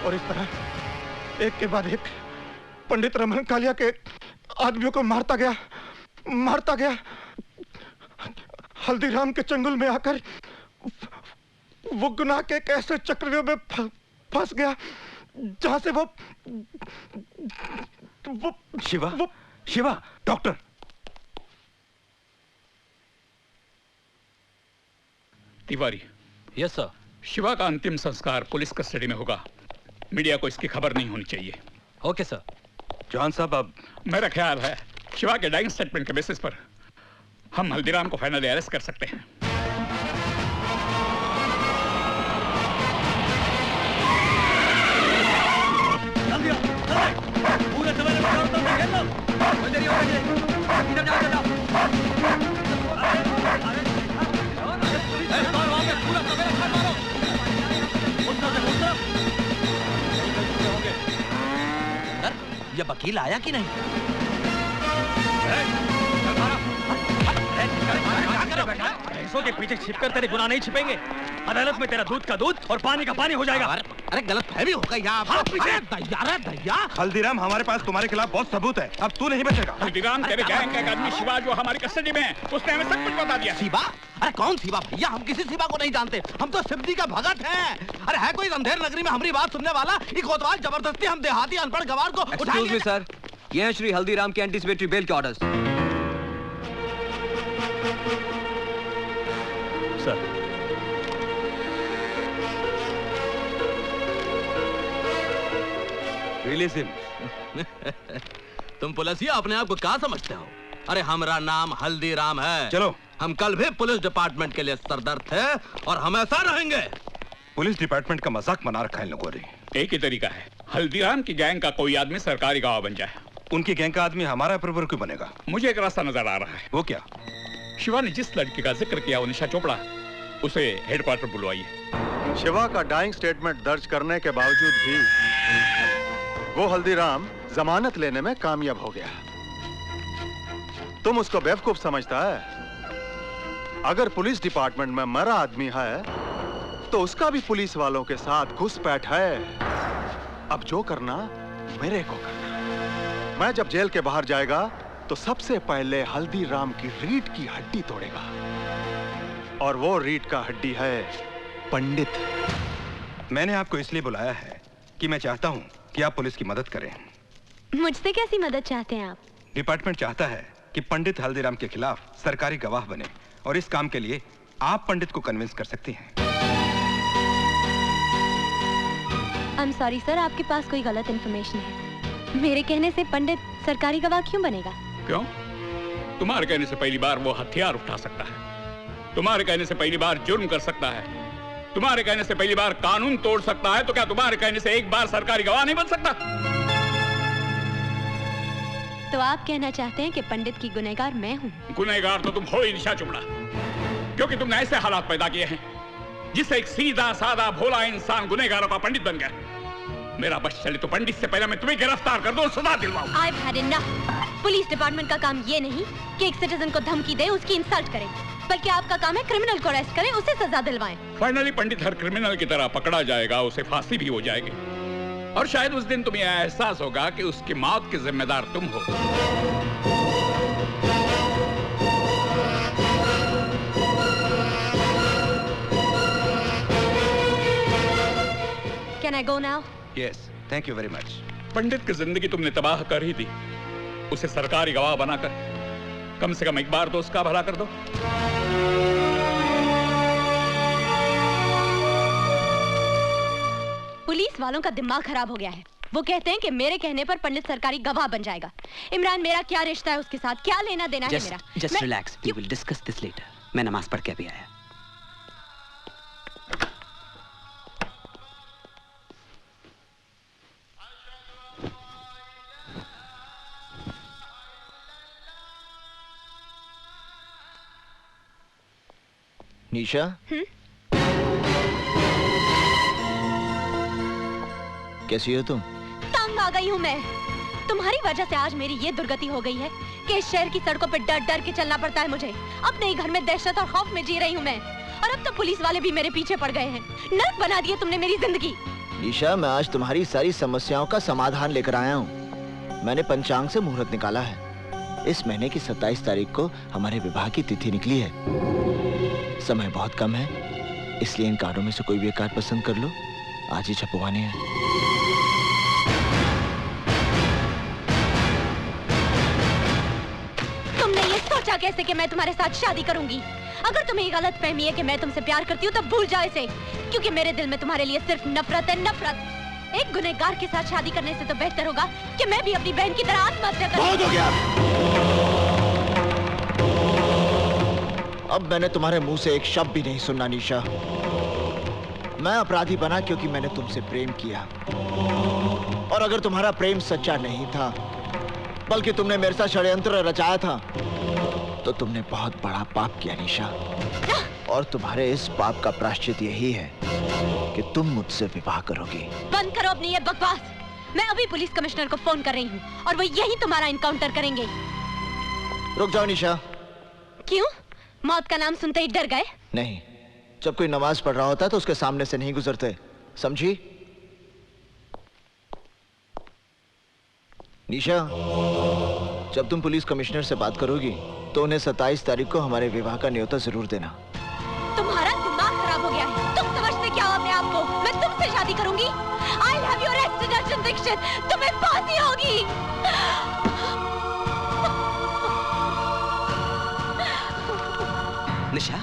और इस तरह एक के बाद एक पंडित रमन कालिया के आदमियों को मारता गया। हल्दीराम के चंगुल में आकर वो गुनाह के एक ऐसे चक्रव्यूह में फंस गया जहां से वो Shiva, doctor. Tiwari. Yes sir. Shiva का अंतिम संस्कार पुलिस कस्टडी में होगा। मीडिया को इसकी खबर नहीं होनी चाहिए। Okay sir. जॉन साहब, अब मेरा ख्याल है शिवा के डाइंग स्टेटमेंट के बेसिस पर हम हल्दीराम को फाइनली अरेस्ट कर सकते हैं। पूरे सवेरे ये वकील आया कि नहीं? भैंसों के पीछे छिपकर तेरे गुनाह नहीं छिपेंगे। अदालत में तेरा दूध का दूध और पानी का पानी हो जाएगा। अरे गलत फहमी हो गई यहाँ। दैया। हल्दीराम, हमारे पास तुम्हारे खिलाफ बहुत सबूत है। अब तू नहीं बचेगा। हल्दीराम तेरे गैंग का एक आदमी शिवा जो हमारी कस्टडी में है, उसने हमें सब कुछ बता दिया। शिवा? अरे कौन शिवा भैया? हम किसी शिवा को नहीं जानते। हम तो शिवजी का भगत हैं। अरे है कोई अंधेर नगरी में हमारी बात सुनने वाला? ये कोतवाल जबरदस्ती हम देहाती अनपढ़ गवार को उठाएंगे। सर, ये है श्री हल्दीराम के एंटीसिपेटरी बेल के ऑर्डर्स। Sir, release him. तुम पुलिसिया अपने आप को क्या समझते हो? अरे हमारा नाम हल्दीराम है। चलो। हम कल भी पुलिस डिपार्टमेंट के लिए सरदर्द थे और हमेशा रहेंगे। पुलिस डिपार्टमेंट का मजाक बना रखा है इन लोगों ने। एक ही तरीका है, हल्दीराम की गैंग का कोई आदमी सरकारी गवाह बन जाए। उनकी गैंग का आदमी हमारा अप्रूवर क्यों बनेगा? मुझे एक रास्ता नजर आ रहा है। वो क्या? शिवा ने जिस लड़की का जिक्र किया, वो निशा चोपड़ा, उसे हेडक्वार्टर बुलवाइए। शिवा का डाइंग स्टेटमेंट दर्ज करने के बावजूद भी वो हल्दीराम जमानत लेने में कामयाब हो गया। तुम उसको बेवकूफ समझता है? अगर पुलिस डिपार्टमेंट में मरा आदमी है तो उसका भी पुलिस वालों के साथ घुसपैठ है। अब जो करना मेरे को करना। मैं जब जेल के बाहर जाएगा तो सबसे पहले हल्दीराम की रीढ़ की हड्डी तोड़ेगा, और वो रीढ़ का हड्डी है पंडित। मैंने आपको इसलिए बुलाया है कि मैं चाहता हूं कि आप पुलिस की मदद करें। मुझसे कैसी मदद चाहते हैं आप? डिपार्टमेंट चाहता है कि पंडित हल्दीराम के खिलाफ सरकारी गवाह बने, और इस काम के लिए आप पंडित को कन्विंस कर सकती हैं। आई एम सॉरी सर, आपके पास कोई गलत इन्फॉर्मेशन है। मेरे कहने से पंडित सरकारी गवाह क्यों बनेगा? क्यों? तुम्हारे कहने से पहली बार वो हथियार उठा सकता है, तुम्हारे कहने से पहली बार जुर्म कर सकता है, तुम्हारे कहने से पहली बार कानून तोड़ सकता है, तो क्या तुम्हारे कहने से एक बार सरकारी गवाह नहीं बन सकता? तो आप कहना चाहते हैं कि पंडित की गुनहगार मैं हूँ? गुनहगार तो तुम हो ही निशा चोपड़ा, क्योंकि तुमने ऐसे हालात पैदा किए हैं जिससे एक सीधा साधा भोला इंसान गुनहगारों का पंडित बन गया। मेरा बस चले तो पंडित से पहले मैं तुम्हें गिरफ्तार कर दूं और सजा दिलवाऊं। I've had enough। Police department का काम ये नहीं कि एक सिटीजन को धमकी दे, उसकी इंसल्ट करे, बल्कि आपका काम है क्रिमिनल को अरेस्ट करें, उसे सजा दिलवाएं। फाइनली पंडित हर क्रिमिनल की तरह पकड़ा जाएगा, उसे फांसी भी हो जाएगी, और शायद उस दिन तुम्हें एहसास होगा कि उसकी मौत के जिम्मेदार तुम हो। Can I go now? Yes, thank you very much. पंडित की जिंदगी तुमने तबाह कर ही दी, उसे सरकारी गवाह बनाकर कम से कम एक बार तो उसका भला कर दो। पुलिस वालों का दिमाग खराब हो गया है। वो कहते हैं कि मेरे कहने पर पंडित सरकारी गवाह बन जाएगा। इमरान, मेरा क्या रिश्ता है उसके साथ? क्या लेना देना है मेरा? Just relax. We will discuss this later. मैं नमाज पढ़ के अभी आया। निशा, कैसी हो तुम? तंग आ गई हूँ मैं। तुम्हारी वजह से आज मेरी ये दुर्गति हो गई है कि इस शहर की सड़कों पे डर डर के चलना पड़ता है मुझे। अपने ही घर में दहशत और खौफ में जी रही हूँ मैं, और अब तो पुलिस वाले भी मेरे पीछे पड़ गए हैं। नर्क बना दिए तुमने मेरी जिंदगी। निशा, मैं आज तुम्हारी सारी समस्याओं का समाधान लेकर आया हूँ। मैंने पंचांग से मुहूर्त निकाला है। इस महीने की 27 तारीख को हमारे विवाह की तिथि निकली है। समय बहुत कम है, इसलिए इन कार्डों में से कोई भी एक कार्ड पसंद कर लो। आज ही छपवाने हैं। तुमने ये सोचा कैसे कि मैं तुम्हारे साथ शादी करूंगी? अगर तुम्हें ये गलत फहमी है कि मैं तुमसे प्यार करती हूँ, तब भूल जाओ इसे, क्योंकि मेरे दिल में तुम्हारे लिए सिर्फ नफरत है, नफरत। एक गुनहगार के साथ शादी करने से तो बेहतर होगा कि मैं भी अपनी बहन की तरह आत्महत्या करूं। बहुत हो गया। अब मैंने तुम्हारे मुंह से एक शब्द भी नहीं सुनना निशा। मैं अपराधी बना क्योंकि मैंने तुमसे प्रेम किया, और अगर तुम्हारा प्रेम सच्चा नहीं था, बल्कि तुमने मेरे साथ षड्यंत्र रचाया था, तो तुमने बहुत बड़ा पाप किया निशा। और तुम्हारे इस पाप का प्रायश्चित यही है कि तुम मुझसे विवाह करोगी। बंद करो अपनी ये बकवास। मैं अभी पुलिस कमिश्नर को फोन कर रही हूँ और वो यही तुम्हारा इनकाउंटर करेंगे। रुक जाओ निशा। क्यों? मौत का नाम सुनते ही डर गए? नहीं, जब कोई नमाज पढ़ रहा होता है तो उसके सामने से नहीं गुजरते, समझी? निशा, जब तुम पुलिस कमिश्नर से बात करोगी तो उन्हें 27 तारीख को हमारे विवाह का न्योता जरूर देना। तुम्हारा दिमाग खराब हो गया है। तुम समझते क्या हो अपने आप को? मैं तुमसे शादी करूंगी। I'll have you arrested, Arjun Dixit. तुम्हें फांसी होगी। निशा,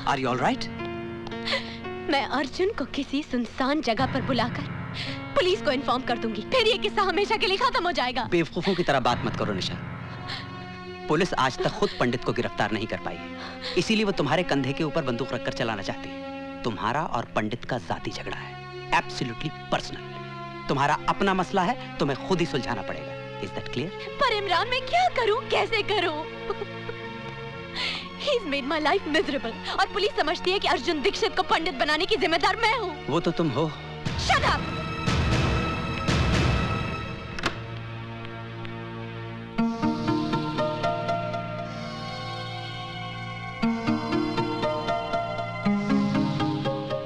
are you all right? मैं अर्जुन को किसी सुनसान जगह पर बुलाकर पुलिस को इन्फॉर्म कर दूंगी। फिर ये किस्सा हमेशा के लिए खत्म हो जाएगा। बेवकूफों की तरह बात मत करो निशा। पुलिस आज तक खुद पंडित को गिरफ्तार नहीं कर पाई, इसीलिए वो तुम्हारे कंधे के ऊपर बंदूक रखकर चलाना चाहती है। तुम्हारा और पंडित का जाती झगड़ा है, एब्सोल्युटली पर्सनल। तुम्हारा अपना मसला है, तुम्हें खुद ही सुलझाना पड़ेगा। Is that clear? पर इमरान, मैं क्या करूं, कैसे करूं? He's made my life miserable। और पुलिस समझती है कि अर्जुन दीक्षित को पंडित बनाने की जिम्मेदार मैं हूँ। वो तो तुम हो। Shut up!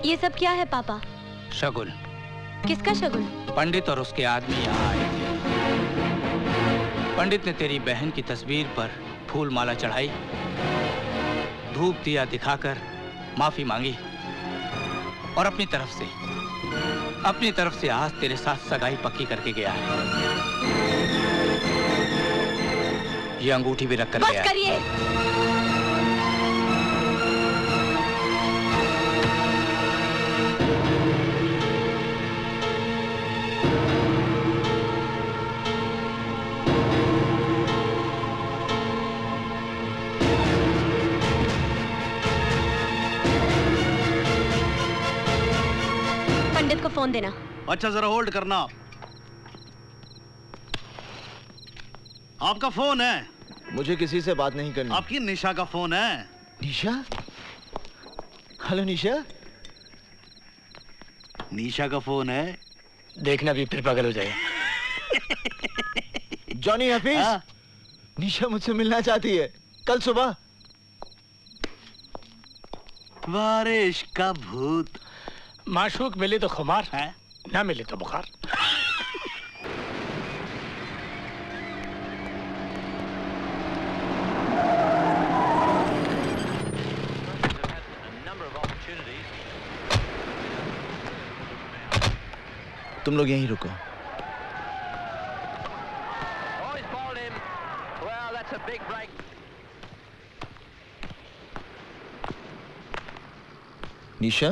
ये सब क्या है पापा? शगुन। किसका शगुन? पंडित और उसके आदमी यहाँ आए थे। पंडित ने तेरी बहन की तस्वीर पर फूल माला चढ़ाई, धूप दिया दिखाकर माफी मांगी, और अपनी तरफ से आज तेरे साथ सगाई पक्की करके गया है। ये अंगूठी भी रख कर गया है। बस करिए। पंडित को फोन देना। अच्छा, जरा होल्ड करना। आपका फोन है? मुझे किसी से बात नहीं करनी। आपकी निशा का फोन है। निशा? हेलो निशा। निशा का फोन है। देखना भी फिर पागल हो जाएगा। जॉनी हफीज, निशा मुझसे मिलना चाहती है कल सुबह। बारिश का भूत। माशूक मिले तो खुमार है, ना मिले तो बुखार। तुम लोग यहीं रुको। निशा,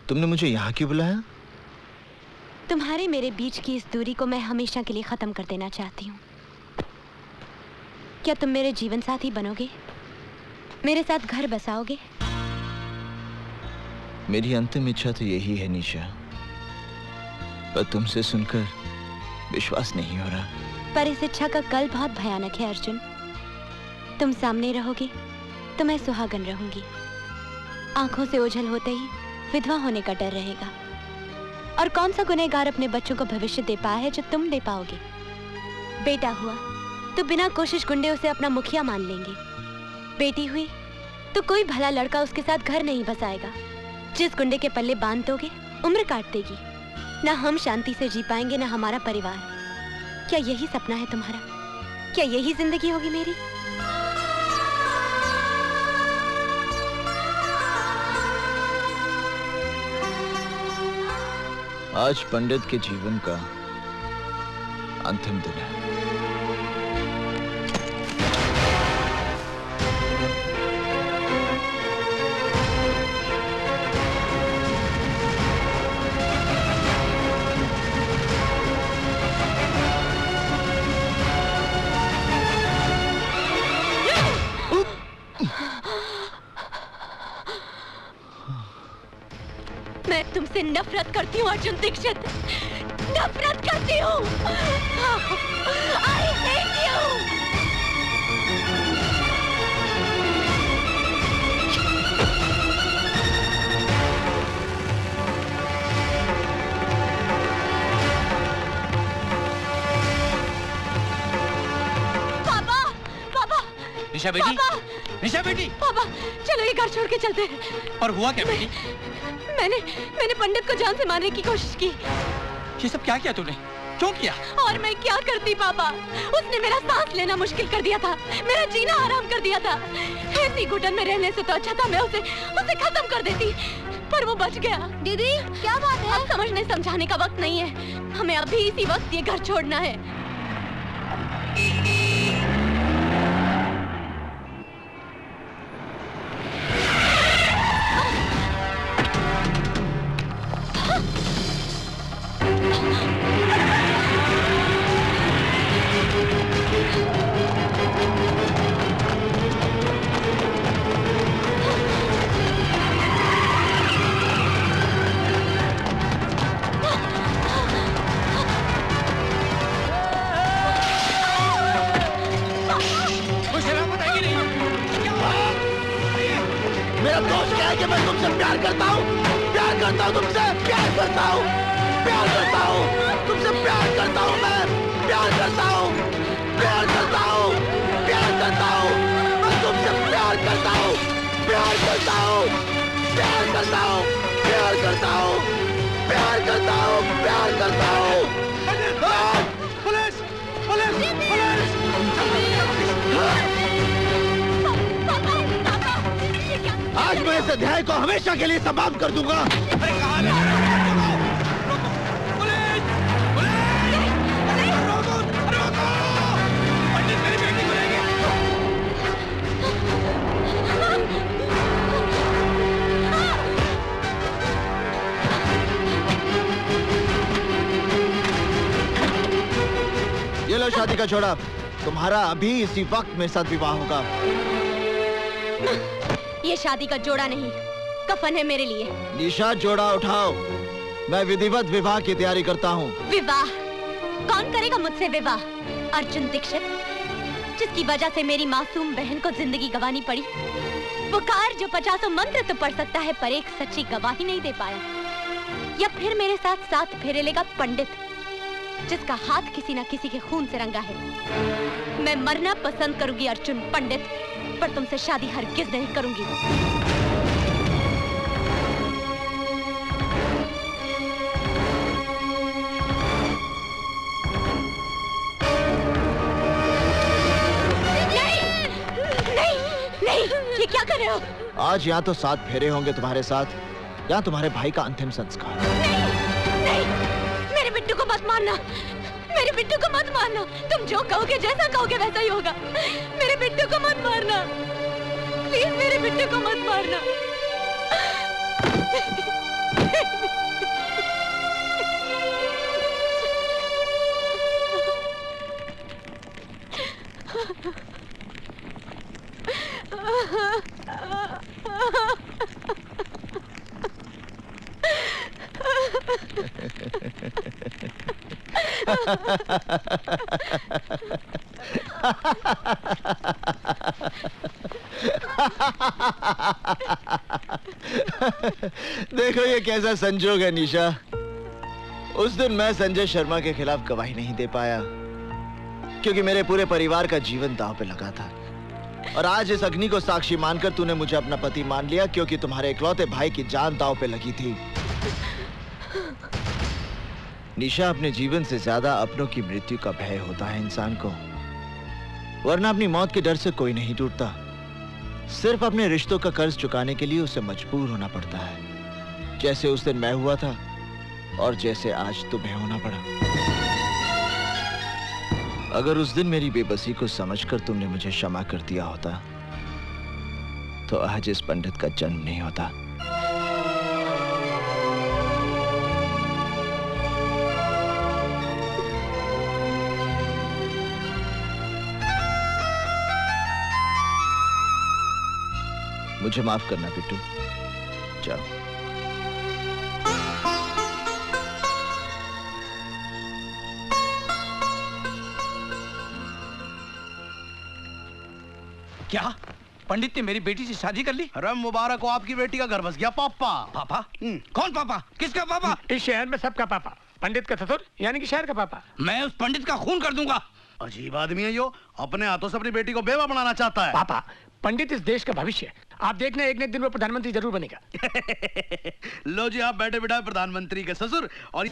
तुमने मुझे यहाँ क्यों बुलाया? तुम्हारे मेरे बीच की इस दूरी को मैं हमेशा के लिए खत्म कर देना चाहती हूँ। क्या तुम मेरे जीवन साथी बनोगे? मेरे साथ घर बसाओगे? मेरी अंतिम इच्छा तो यही है निशा, पर तुमसे सुनकर विश्वास नहीं हो रहा। पर इस इच्छा का कल बहुत भयानक है अर्जुन। तुम सामने रहोगे तो मैं सुहागन रहूंगी। आंखों से ओझल होते ही विधवा होने का डर रहेगा। और कौन सा गुनहगार अपने बच्चों को भविष्य दे पाया है जो तुम दे पाओगे? बेटा हुआ तो बिना कोशिश गुंडे उसे अपना मुखिया मान लेंगे। बेटी हुई तो कोई भला लड़का उसके साथ घर नहीं बसाएगा। जिस गुंडे के पल्ले बांध दोगे उम्र काट देगी। ना हम शांति से जी पाएंगे ना हमारा परिवार। क्या यही सपना है तुम्हारा? क्या यही जिंदगी होगी मेरी? आज पंडित के जीवन का अंतिम दिन है। मैं तुमसे नफरत करती हूँ अर्जुन दीक्षित, नफरत करती हूँ। I hate you। पापा, पापा, निशा बेटी, पापा, निशा बेटी, पापा, चलो ये घर छोड़ के चलते हैं। और हुआ क्या बेटी? मैंने पंडित को जान से मारने की कोशिश की। ये सब क्या किया तूने? क्यों किया? और मैं क्या करती पापा? उसने मेरा सांस लेना मुश्किल कर दिया था, मेरा जीना हराम कर दिया था। ऐसी घुटन में रहने से तो अच्छा था मैं उसे खत्म कर देती, पर वो बच गया। दीदी क्या बात है? अब समझने समझाने का वक्त नहीं है, हमें अभी इसी वक्त ये घर छोड़ना है। मेरा दोष क्या है कि मैं तुमसे प्यार करता हूँ, तुमसे प्यार करता हूँ, तुमसे प्यार करता हूँ, मैं प्यार करता हूँ, मैं तुमसे प्यार करता हूँ, प्यार करता हूँ। पुलिस! पुलिस! पुलिस! आज मैं इस अध्याय को हमेशा के लिए समाप्त कर दूंगा। अरे कहाँ ले जा रहे हो? रोको! पुलिस! पुलिस! रोको! रोको! पंडित मेरी बेटी को लेंगे। ये लो शादी का जोड़ा, तुम्हारा अभी इसी वक्त मेरे साथ विवाह होगा। ये शादी का जोड़ा नहीं, कफन है मेरे लिए। निशा जोड़ा उठाओ, मैं विधिवत विवाह की तैयारी करता हूँ। विवाह? कौन करेगा मुझसे विवाह? अर्जुन दीक्षित, जिसकी वजह से मेरी मासूम बहन को जिंदगी गंवानी पड़ी। पुकार जो 50 मंत्र तो पढ़ सकता है पर एक सच्ची गवाही नहीं दे पाया। या फिर मेरे साथ 7 फेरे लेगा पंडित, जिसका हाथ किसी न किसी के खून से रंगा है। मैं मरना पसंद करूंगी अर्जुन पंडित, पर तुमसे शादी हरगिज नहीं करूंगी। नहीं, ये क्या कर रहे हो? आज यहाँ तो 7 फेरे होंगे तुम्हारे साथ, या तुम्हारे भाई का अंतिम संस्कार। नहीं, मेरे बिट्टू को मत मारना, मेरे बिट्टू को मत मारना। तुम जो कहोगे, जैसा कहोगे वैसा ही होगा। मेरे बिट्टू को मत मारना, प्लीज मेरे बिट्टू को मत मारना। देखो ये कैसा संजोग है निशा। उस दिन मैं संजय शर्मा के खिलाफ गवाही नहीं दे पाया क्योंकि मेरे पूरे परिवार का जीवन दांव पे लगा था, और आज इस अग्नि को साक्षी मानकर तूने मुझे अपना पति मान लिया क्योंकि तुम्हारे इकलौते भाई की जान दांव पे लगी थी। निशा, अपने जीवन से ज्यादा अपनों की मृत्यु का भय होता है इंसान को, वरना अपनी मौत के डर से कोई नहीं टूटता। सिर्फ अपने रिश्तों का कर्ज चुकाने के लिए उसे मजबूर होना पड़ता है, जैसे उस दिन मैं हुआ था और जैसे आज तुम्हें होना पड़ा। अगर उस दिन मेरी बेबसी को समझकर तुमने मुझे क्षमा कर दिया होता तो आज इस पंडित का जन्म नहीं होता। मुझे माफ करना बिट्टू, जाओ। क्या पंडित ने मेरी बेटी से शादी कर ली? अरे मुबारक हो, आपकी बेटी का घर बस गया। पापा? पापा? कौन पापा? किसका पापा? इस शहर में सबका पापा, पंडित का ससुर यानी कि शहर का पापा। मैं उस पंडित का खून कर दूंगा। अजीब आदमी है यो, अपने हाथों से अपनी बेटी को बेवा बनाना चाहता है। पापा, पंडित इस देश का भविष्य है। आप देखना एक न एक दिन वो प्रधानमंत्री जरूर बनेगा। लो जी, आप बैठे बिठाए प्रधानमंत्री के ससुर। और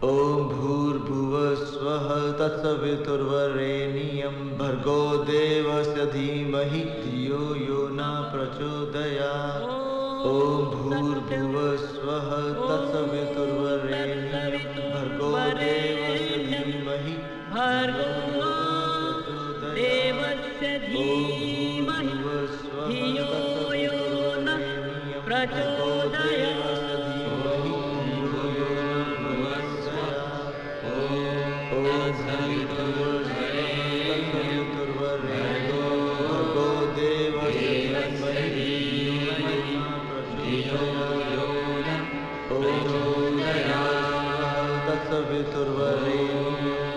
ओम भूर्भुवः स्वः तत्सवितुर्वरेण्यं भर्गो देवस्य धीमहि धियो यो न प्रचोदयात्। ओम भूर्भुवः स्वः तत्सवितुर्वरेण्यं भर्गो देवस्य धीमहि धियो यो न प्रचोदयात्।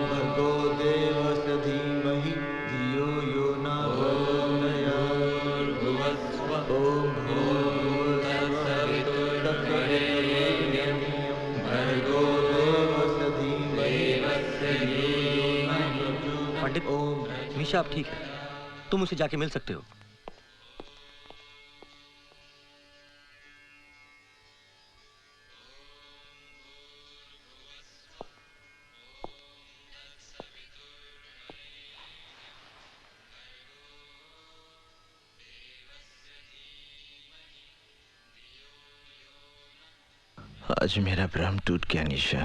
भर्गो देवस्य धीमहि धियो यो न प्रचोदयात्। ओम पंडित, निशा आप ठीक है, तुम उसे जाके मिल सकते हो। आज मेरा भ्रम टूट गया निशा।